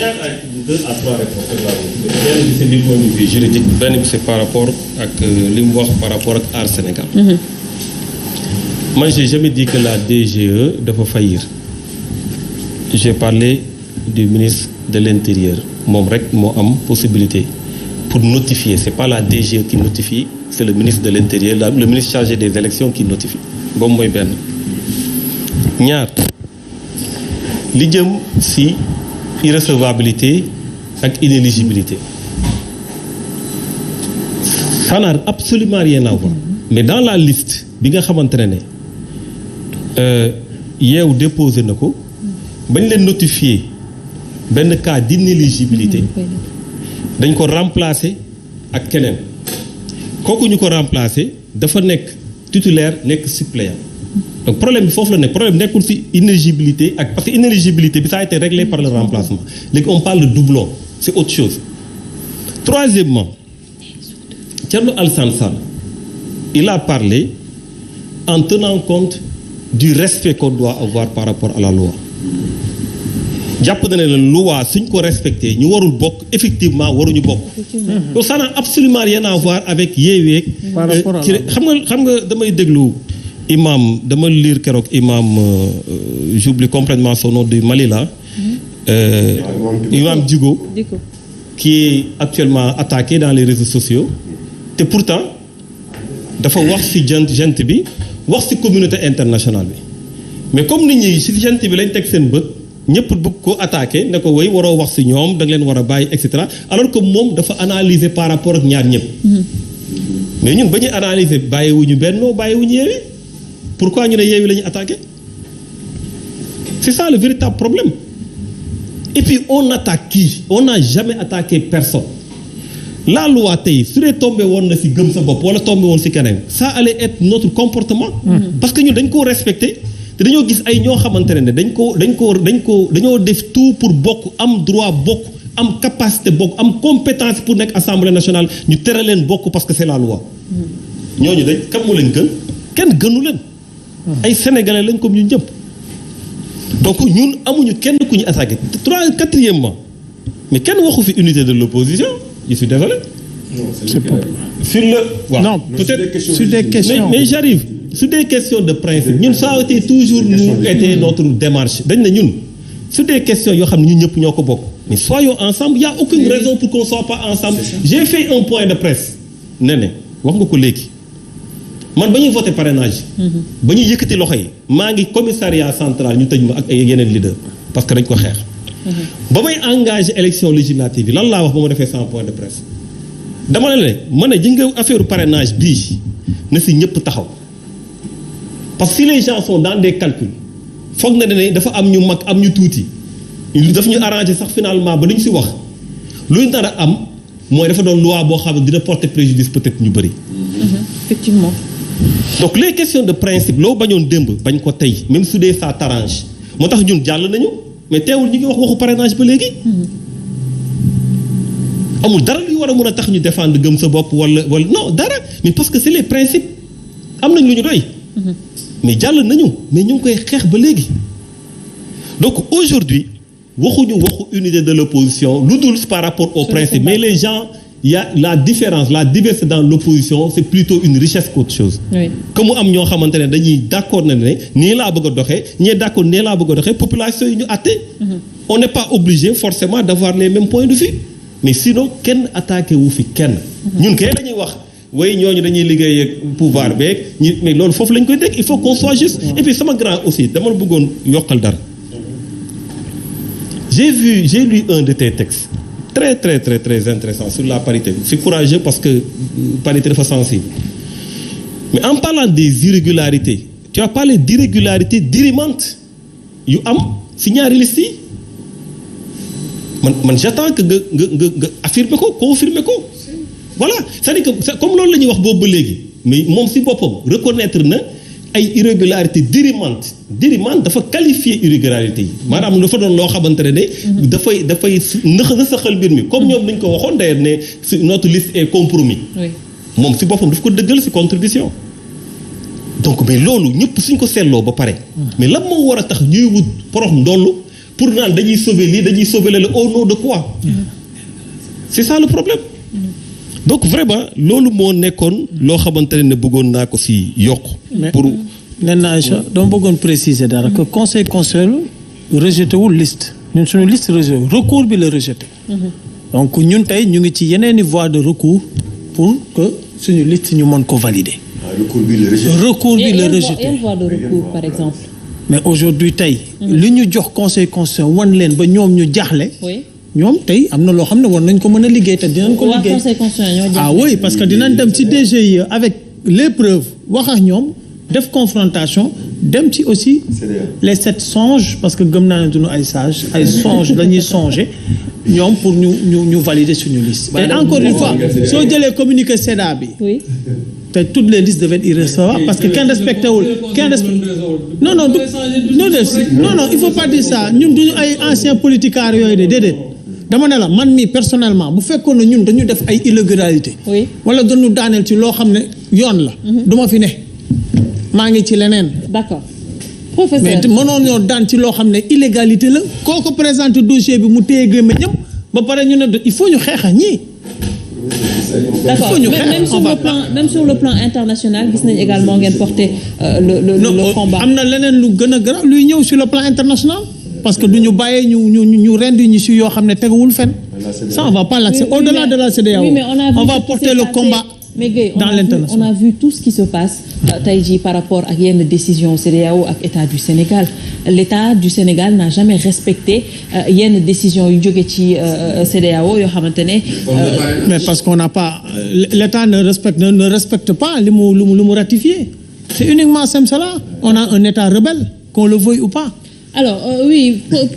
ñaar ak 2 à 3 réponses benn bi c'est du point de vue juridique benn bi c'est par rapport ak li mu wax par rapport ak Aar Sénégal. Moi j'ai jamais dit que la DGE dafa faillir. J'ai parlé du ministre de l'Intérieur moom rek moo am possibilité pour notifier c'est pas la DGE qui notifie c'est le ministre de l'Intérieur le ministre chargé des élections qui notifie boobu mooy benn. ñaar li jëm ci irrecevabilité ak inéligibilité ça n'a absolument rien à voir mais dans la liste bi nga xamante ne Yewwi déposé na ko bañ leen notifier benn cas d'inéligibilité dañ ko remplacer ak keneen kooku ñu ko remplacer dafa nekk titulaire nekk suppléant donc problème bi foofu la nekk problème nekkul ci inéligibilité ak parce que inéligibilité bi ça a été réglé par le remplacement léegi on parle de doublon c'est autre chose. Troisièmement Thierno Alassane Sall il a parlé en tenant compte du respect qu'on doit avoir par rapport à la loi jàpp na ne la loi suñ ko respecté ñu warul bokk effectivement waruñu bokk. donc ça n'a absolument rien à voir avec Yewwi xam nga damay déglu imam dama lire keroog imam j'oublie complètement son nom du Mali là imam Djigo qui est actuellement attaqué dans les réseaux sociaux te pourtant dafa wax ci gent bi wax ci communauté internationale bi mais comme nit ñi ci gent bi lañ teg seen bët ñëpp bëgg ko attaqué ne ko way waroo wax ci ñoom da nga leen war a bàyyi et cetera alors que moom dafa analyser par rapport ak ñaar ñëpp mais ñun ba ñuy analyser bàyyiwuñu Benno bàyyiwuñu Yewwi pourquoi ñu ne Yewwi la ñu attaqué c'est ça le véritable problème et puis on attaque qui on n'a jamais attaqué personne la loi tey su dee tombé woon na ci gëm sa bopp wala tombé woon ci keneen ça allait être notre comportement parce que ñun dañ koo respecté te dañoo gis ay ñoo xamante ne dañoo def tout pour bokk am droit bokk am capacité bokk am compétence pour nekk assemblée nationale ñu tere leen bokk parce que c'est la loi ñooñu dañ kam moo leen gën kenn gënu leen ay sénégalais lañ comme ñu ñëpp donc ñun amuñu kenn ku ñu attaqué quatrièmement mais kenn waxu fi unité de l'opposition je suis désolé. Non, c'est pas sur le waaw non peut-être sur des questions mais j'arrive sur des questions de principe ñun ça a été toujours nous été notre démarche dañ ne ñun sur des questions yoo xam ne ñun ñëpp ñoo ko bokk mais soyons ensemble il y a aucune raison pour qu'on soit pas ensemble j'ai fait un point de presse ne wax nga ko léegi man ba ñuy voté parrainage ba ñuy yëkkati loxo yi maa ngi commissariat central ñu tëj ma ak ay yeneen leader parce que dañ ko xeex ba may engagé élection législative yi lan laa wax ba ma defee 100 point de presse dama ne ma ne ji nga affaire parrainage bii na si ñëpp taxaw parce que si les gens sont dans des calculs foog na ne dafa am ñu mag am ñu tuuti daf ñu arrangé sax finalement ba duñ si wax luy nar a am mooy dafa doon loi boo xam ne dina porter préjudice peut-être ñu bëri. effectivement. donc les questions de principe loo bañoon démb bañ ko tey même su dee ça t'arrange moo tax ñun jàll nañu mais teewul ñu ngi wax waxu parrainage ba léegi. amul dara luy war a mën a tax ñu défendre gëm sa bopp wala non dara mais parce que c'est les principes am nañ lu ñu doy. mais jàll nañu mais ñu ngi koy xeex ba léegi donc aujourd'hui waxuñu waxu unité de l'opposition lu dul par rapport au principe mais les gens il y a la différence la diversité dans l'opposition c'est plutôt une richesse qu'autre chose. Oui. que mu am ñoo xamante ne dañuy d'accord na ne nii laa bëgg a doxee ñee d'accord nii laa bëgg a doxee population yi ñu àtte. On n'est pas obligé forcément d'avoir les mêmes points de vue mais sinon kenn attaqué wu fi kenn. ñun kay dañuy wax. way ñooñu dañuy liggéey ak pouvoir beeg ñi mais loolu foofu lañ koy dégg il faut qu'on soit juste et puis sama grand aussi dama la bëggoon yokkal dara j'ai lu un de tes textes très très très très intéressant sur la parité c'est courageux parce que parité dafa sensible mais en parlant des irrégularités tu as parlé d'irrégularités dirimantes yu am si ñaari liste yi man j'attends que nga affirmer ko confirmer ko voilà c'est-à-dire que comme loolu la ñuy wax boobu ba léegi mais moom si boppam reconnaître na ay irrégularités dirimantes dafa qualifier irrégularité yi maanaam dafa doon loo xamante ne dafay nësaxal mbir mi comme ñoom dañ ko waxoon d'ailleurs ne notre liste est compromis moom si boppam daf ko dëggal si contribution donc mais loolu ñëpp suñ ko seetloo ba pare mais lan moo war a tax ñuy wut porox ndollu pour naan dañuy sauver lii dañuy sauver le au nom de quoi. C'est ça le problème. Donc vraiment loolu moo nekkoon loo xamante ne bëggoon naa ko si yokk. pour nee naa Aïcha dama bëggoon préciser dara que conseil constitutionnel rejeté wul liste ñun suñu liste rejeté recours bi la rejeté. donc ñun tey ñu ngi ci yeneeni voie de recours pour que suñu liste ñu mën ko valider. recours bi la rejeté. recours bi la rejeté. Quelle voie de recours par exemple. mais aujourd'hui tey. li ñu jox conseil constitutionnel wan leen ba ñoom ñu jaaxle. oui. ñoom tey am na loo xam ne war nañ ko mën a liggéey te dinañ ko liggéey. conseil constitutionnel ñoo ah oui parce que dinañ dem ci DGE avec les preuves wax ak ñoom def confrontation dem ci aussi les 7 songes parce que gëm naa ne duñu ay sage ay songes dañuy songer ñoom pour ñu valider suñu liste. et encore une fois soo jëlee communiqué SEDA bi. oui. te toutes les listes devaient être irrecevables parce que kenn respecté wul non il faut pas dire ça ñun duñu ay anciens politiciens yooyu de déedéet. dama ne la man mii personnellement bu fekkoon ne ñun dañu def ay illégalité oui. wala dañu daaneel ci loo xam ne yoon la. du ma fi ne maa ngi ci leneen. d'accord professeur mais mënoon ñoo daan ci loo xam ne illégalité la kooku présenté dossier bi mu téye gémmiñam ba pare ñu ne il faut ñu xeexa ñii. d'accord même sur le plan international gis nañ également ngeen porter le combat. am na leneen lu gën a grave luy ñëw sur le plan international. parce que du ñu bàyyee ñu rendi ñu si yoo xam ne teguwul fenn. ça on va pas l'accès au-delà de la CEDEAO. oui, mais on va porter le combat dans l'international. on a vu tout ce qui se passe tey jii par rapport ak yenn décision CEDEAO ak État du Sénégal l'État du Sénégal n'a jamais respecté yenn décision yu jóge ci CEDEAO yoo xamante ne. mais parce qu'on n'a pas l'État ne respecte pas li mu ratifié. c'est uniquement cela on a un État rebelle qu'on le veuille ou pas. alors oui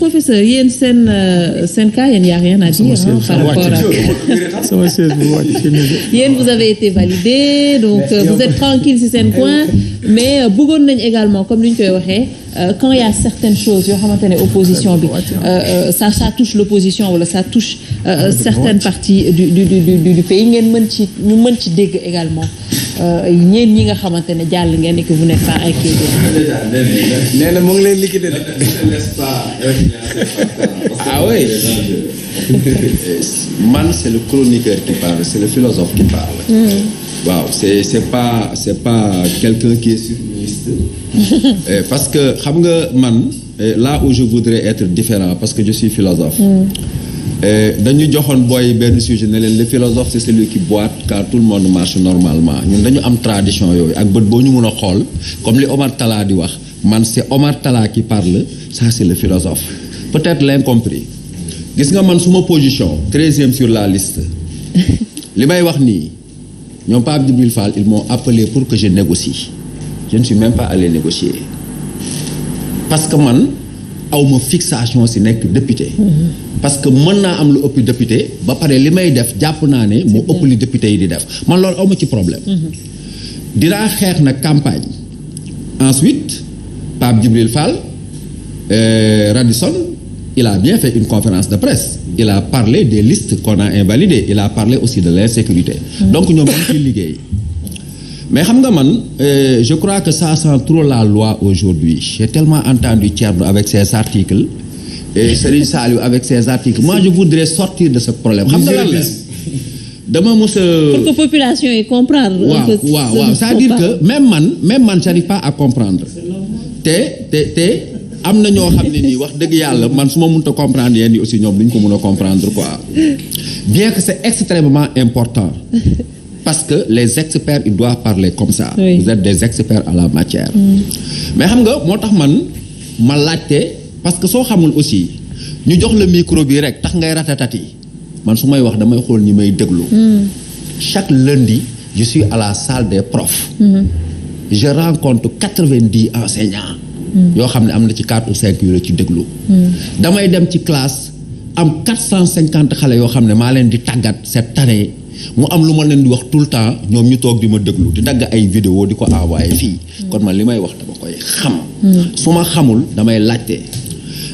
professeur yéen seen cas yéen y a rien à dire par rapport ak yéen vous avez été validé donc vous êtes tranquille ci seen coin mais bëggoon nañ également comme ni ñu koy waxee quand il y a certaines choses yoo xamante ne opposition bi ça touche l'opposition wala ça touche certaines parties du pays ngeen mën ci dégg également ñeen ñi nga xamante ne jàll ngeen et que vous n'êtes pas inquiété. nee na mu ngi lay liquider de. ah oui. man c'est le chroniqueur qui parle c'est le philosophe qui parle. waaw c'est pas quelqu'un qui est sur une liste. parce que xam nga man là où je voudrais être différent parce que je suis philosophe. dañu joxoon booy benn sujet ne leen le philosophe c'est celui qui boite quand tout le monde marche normalement ñun dañu am tradition yooyu ak bët boo ñu mun a xool comme li Omar Talla di wax man c'est Omar Talla qui parle ça c'est le philosophe peut-être l'incompris gis nga man suma position 13e sur la liste li may wax nii ñoom Pape Djibril Fall ils m'ont appelé pour que je négocie je ne suis même pas allé négocier parce que man awma fixation ci nekk député parce que mën naa am lu ëpp député ba pare li may def jàpp naa ne moo ëpp li député yi di def man loolu awma ci problème dinaa xeex nag campagne ensuite Pape Djibril Fall Radisson il a bien fait une conférence de presse il a parlé des listes qu'on a invalidées il a parlé aussi de l'insécurité donc ñoom dañ ciy liggéey mais xam nga man je crois que ça sent trop la loi aujourd'hui j'ai tellement entendu Thierno avec ses articles et Serigne Saliou avec ses articles moi je voudrais sortir de ce problème xam nga lan la dama mos a pour que population yi comprendre waaw c'est-à-dire que même man j'arrive pas à comprendre te am na ñoo xam ne nii wax dëgg yàlla man su ma mënta comprendre yéen yi aussi ñoom duñ ko mën a comprendre quoi bien que c'est extrêmement important parce que les experts ils doivent parler comme ça. Oui. Vous êtes des experts à la matière. mais xam nga moo tax man ma laajte parce que soo xamul aussi ñu jox la micro bi rek tax ngay ratatati man su may wax damay xool ñi may déglu. chaque lundi je suis à la salle des profs. je rencontre 90 enseignants. yoo xam ne am na ci 4 ou 5 yu la ci déglu. damay dem ci classe am 450 xale yoo xam ne maa leen di tàggat cette année. mu am lu ma leen di wax tout le temps ñoom ñu toog di ma déglu di dagg ay vidéo di ko envoyer fii kon man li may wax dama koy xam su ma xamul damay laajte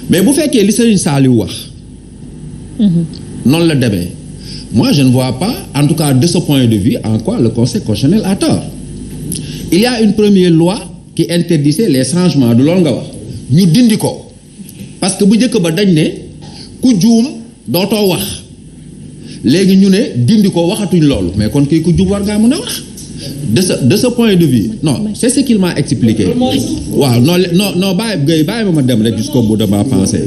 mais bu fekkee li Serigne Saliou wax noonu la demee moi je ne vois pas en tout cas de ce point de vue en quoi le Conseil constitutionnel a tort il y a une première loi qui interdisait les changements du loolu nga wax ñu dindi ko parce que bu njëkk ba dañ ne ku juum dootoo wax léegi ñu ne dindi ko waxatuñ loolu mais kon kii ku juum war ngaa mën a wax de ce point de vue non c'est ce qu'il m'a expliqué waaw non bàyyi ma dem rek jusqu'au bout de ma pensée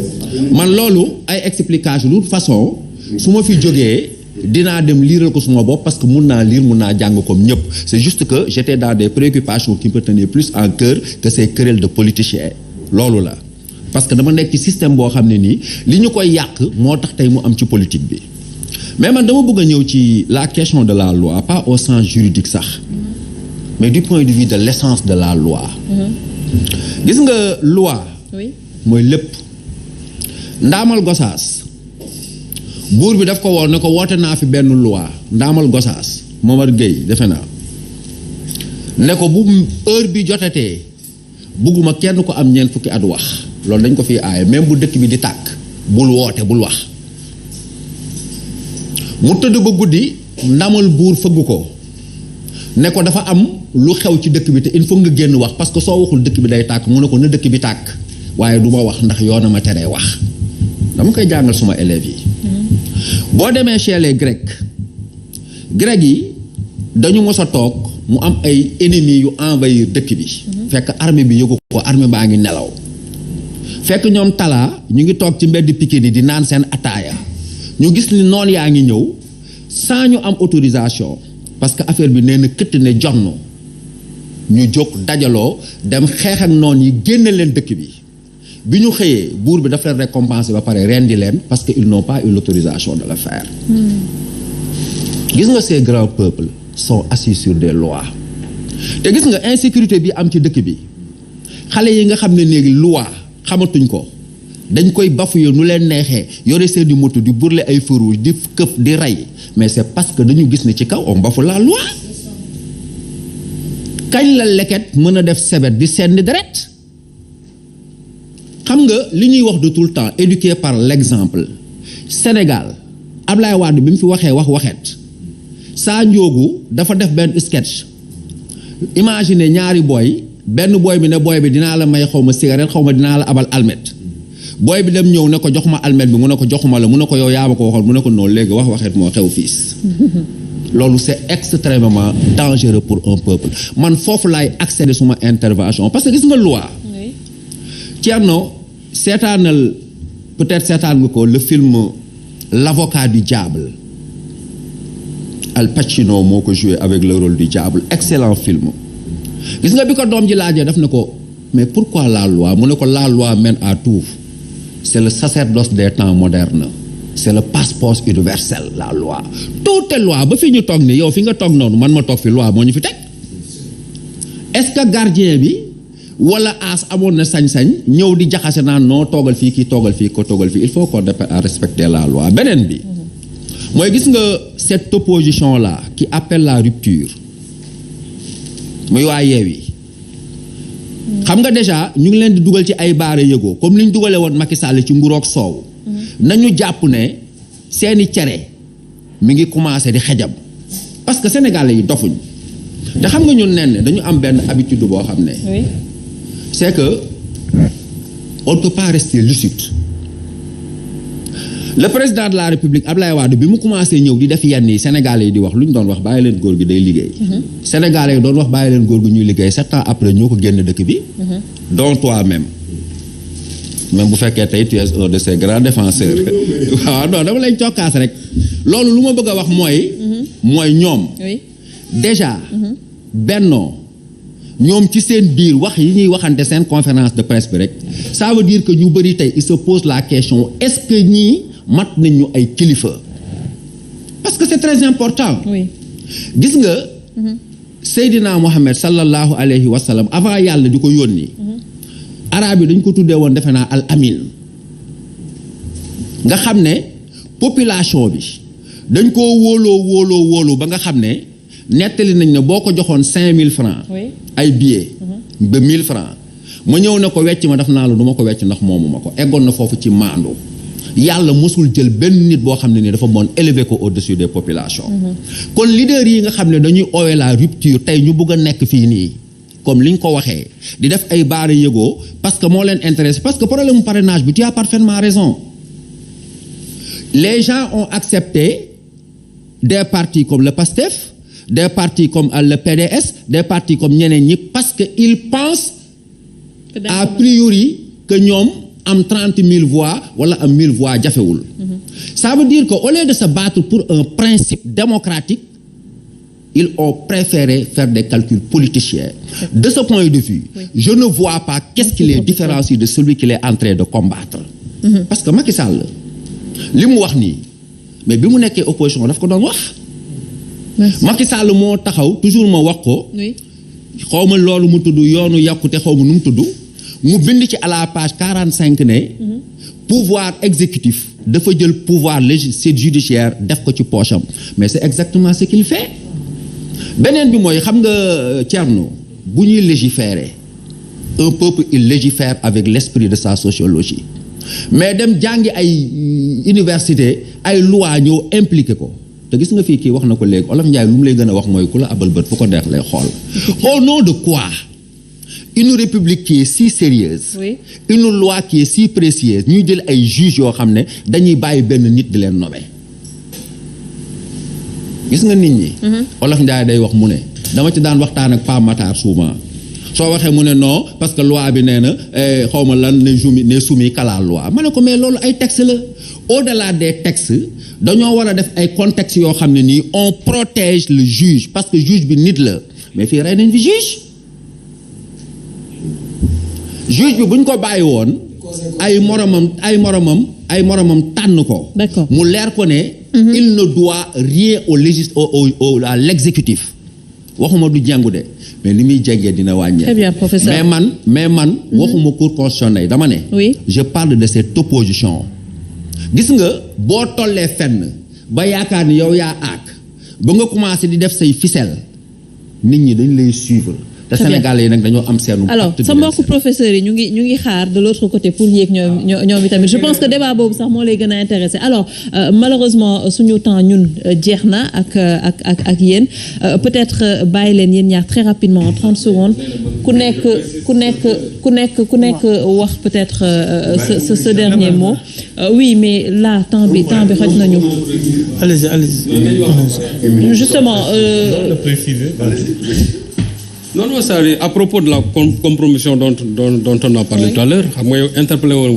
man loolu ay explication de toute façon su ma fi jógee dinaa dem liiral ko suma bopp parce que mun naa lire mun naa jàng comme ñëpp c'est juste que j'étais dans des préoccupations qui me tenaient plus en cœur que ces querelles de politiciens loolu la parce que dama nekk ci système boo xam ne nii li ñu koy yàq moo tax tey mu am ci politique bi mais man dama bëgg a ñëw ci la question de la loi pas au sens juridique sax mais du point de vue de l'essence de la loi gis nga loi mooy lépp Ndaamal Gosaas buur bi daf ko woon ne ko woote naa fi benn loi Ndaamal Gosaas Momar Gueye defe naa ne ko bu heure bi jotatee bugguma kenn ko am ñeent fukki at wax loolu dañ ko fi aaye même bu dëkk bi di tàkk bul woote bul wax mu tëdd ba guddi ndamal buur fëgg ko ne ko dafa am lu xew ci dëkk bi te il faut nga génn wax parce que soo waxul dëkk bi day tàkk mu ne ko na dëkk bi tàkk waaye du ma wax ndax yoona ma teree wax dama koy jàngal suma élèves yi boo demee chez les Grecs yi dañu mos a toog mu am ay ennemis yu envahir dëkk bi fekk armée bi yëgu ko armée baa ngi nelaw fekk ñoom talaa ñu ngi toog ci mbedd Pikine di naan seen ataaya ñu gis ni noon yaa ngi ñëw sans ñu am autorisation parce que affaire bi nee na këtt ne jonn ñu jóg dajaloo dem xeex ak noon yi génne leen dëkk bi ñu xëyee buur bi daf leen récompenser ba pare rendi leen parce que ils n'ont pas eu l'autorisation de le faire gis nga ces grands peuples sont assis sur des lois te gis nga insécurité bi am ci dëkk bi xale yi nga xam ne léegi loi xamatuñ ko dañ koy bafouer nu leen neexee yore seeni moto di brûler ay feux rouges di këf di rey mais c'est parce que dañu gis ne ci kaw on bafoue la loi kañ la leket mën a def sebet di sendi deret xam nga li ñuy wax de tout le temps éduqué par l'exemple Sénégal Ablaye Wade bi mu fi waxee waxet saa njoogu dafa def benn sketch imagine ñaari booy benn booy bi ne booy bi dinaa la may xaw ma cigarette xaw ma dinaa la abal almet booy bi dem ñëw ne ko jox ma almet bi mu ne ko joxuma la mu ne ko yow yaa ma ko waxoon mu ne ko noonu léegi waxet moo xew fiis loolu c'est extrêmement dangereux pour un peuple man foofu laay accéder suma intervention parce que gis nga loi Thierno seetaanal peut-être seetaan nga ko le film L'avocat du diable Al Pacino moo ko joué avec le rôle du diable excellent film gis nga bi ko doom ji laajee daf ne ko mais pourquoi la loi mu ne ko la loi mène à tout c'est le sacerdoce des temps modernes c'est le passeport universel la loi toute loi ba fi ñu toog ni yow fi nga toog noonu man ma toog fi loi moo ñu fi teg est-ce que gardien bi wala as amoon na sañ-sañ ñëw di jaxase naan noo toogal fii kii toogal fii ko toogal fii il faut qu'on apprenne à respecter la loi beneen bi mooy gis nga cette opposition là qui appelle la rupture muy waa Yewwi xam nga déjà ñu ngi leen di dugal ci ay baare yëgoo comme ni ñu dugalee woon Macky Sall ci nguroog soow nañu jàpp ne seeni cere mi ngi commencé di xejam parce que sénégalais yi dofuñ te xam nga ñun nen dañu am benn habitude boo xam ne c'est que on ne peut pas rester lucide le président de la République Ablaye Wade bi mu commencé ñëw di def yenn yi sénégalais yi di wax lu ñu doon wax bàyyi leen góor gi day liggéey sénégalais yi doon wax bàyyi leen góor gi ñuy liggéey 7 ans après ñoo ko génn dëkk bi dont toi-même bu fekkee tey tu es un de ces grands défenseurs waaw non dama lay cokkaas rek loolu lu ma bëgg a wax mooy ñoom déjà bennoo ñoom ci seen biir wax yi ñuy waxante seen conférence de presse bi rek ça veut dire que ñu bëri tey il se pose la question est-ce que ñii mat nañu ay kilifa parce que c'est très important gis nga Seydina Mohamed sallallahu alayhi wa sallam avant yàlla di ko yónni arabe yi dañ ko tuddee woon defe naa al amin nga xam ne population bi dañ koo wóoloo ba nga xam ne nettali nañ ne boo ko joxoon 5000 francs ay billets ba 1000 francs ma ñëw ne ko wecc ma def naa la du ma ko wecc ndax moomu ma ko eggoon na foofu ci maandu yàlla mosul jël benn nit boo xam ne ni dafa moon élever ko au-dessus des populations kon leader yi nga xam ne dañuy oowee la rupture tey ñu bëgg a nekk fii nii comme li ñu ko waxee di def ay baara yëgoo parce que moo leen intéressé parce que problème mu parrainage bi tu as parfaitement raison les gens ont accepté des partis comme le PASTEF des partis comme le PDS des partis comme ñeneen ñi parce que ils pensent a priori que ñoom am 30 000 voix wala am 1000 voix jafewul. Ça veut dire que au lieu de se battre pour un principe démocratique ils ont préféré faire des calculs politiciens. De ce point de vue, je ne vois pas qu'est-ce qui les différencie de celui qu'il est en train de combattre. Parce que Macky Sall li mu wax nii mais bi mu nekkee opposition daf ko doon wax. Macky Sall moo taxaw toujours ma wax ko. xaw ma loolu mu tudd yoonu yàqute xaw ma nu mu tudd. mu bind ci à la page 45 ne. pouvoir exécutif dafa jël pouvoir judiciaire def ko ci poche am mais c'est exactement ce qu'il fait. beneen bi mooy xam nga Thierno bu ñuy légiférer un peuple il légifère avec l'esprit de sa sociologie mais dem jàngi ay université ay loi ñëw impliqué ko te gis nga fii kii wax na ko léegi Olof Njaay lu mu lay gën a wax mooy ku la abal bët fu ko neex lay xool. Au nom de quoi une république qui est si sérieuse une loi qui est si précieuse ñuy jël ay juges yoo xam ne dañuy bàyyi benn nit di leen nommer. gis nga nit ñi. Olof Njaay day wax mu ne dama ci daan waxtaan ak Pa Matar souvent soo waxee mu ne non parce que loi bi nee na xaw ma lan ne soumis qu'à la loi ma ne ko mais loolu ay textes la au-delà des textes dañoo war a def ay contextes yoo xam ne nii on protège le juge parce que juge bi nit la mais fii rey nañ fi juge bi bu ñu ko bàyyi woon ay moromam tànn ko. D'accord. mu leer ko ne. il ne doit rien à l'exécutif waxuma du jàngu de mais li muy jàngee dina wàññee. Très bien, professeur. mais man waxuma cour constitutionnelle dama ne. Oui. Je parle de cette opposition. gis nga boo tollee fenn ba yaakaar ni yow yaa aak ba nga commencé di def say ficelle nit ñi dañ lay suivre. te Sénégalais yi nag dañoo am seenu. alors sa mbokku professeurs yi ñu ngi xaar de l'autre côté pour yéeg ñoom itamit je pense que débat boobu sax moo lay gën a intéressé alors malheureusement suñu temps ñun jeex na ak yéen peut-être bàyyi leen yéen ñaar très rapidement en 30 secondes ku nekk wax peut-être ce dernier mot oui mais là temps bi xoj nañu. allez-y. Justement. Non, c'est à propos de la compromission dont on a parlé tout à l'heure xam nga yow interpellé woon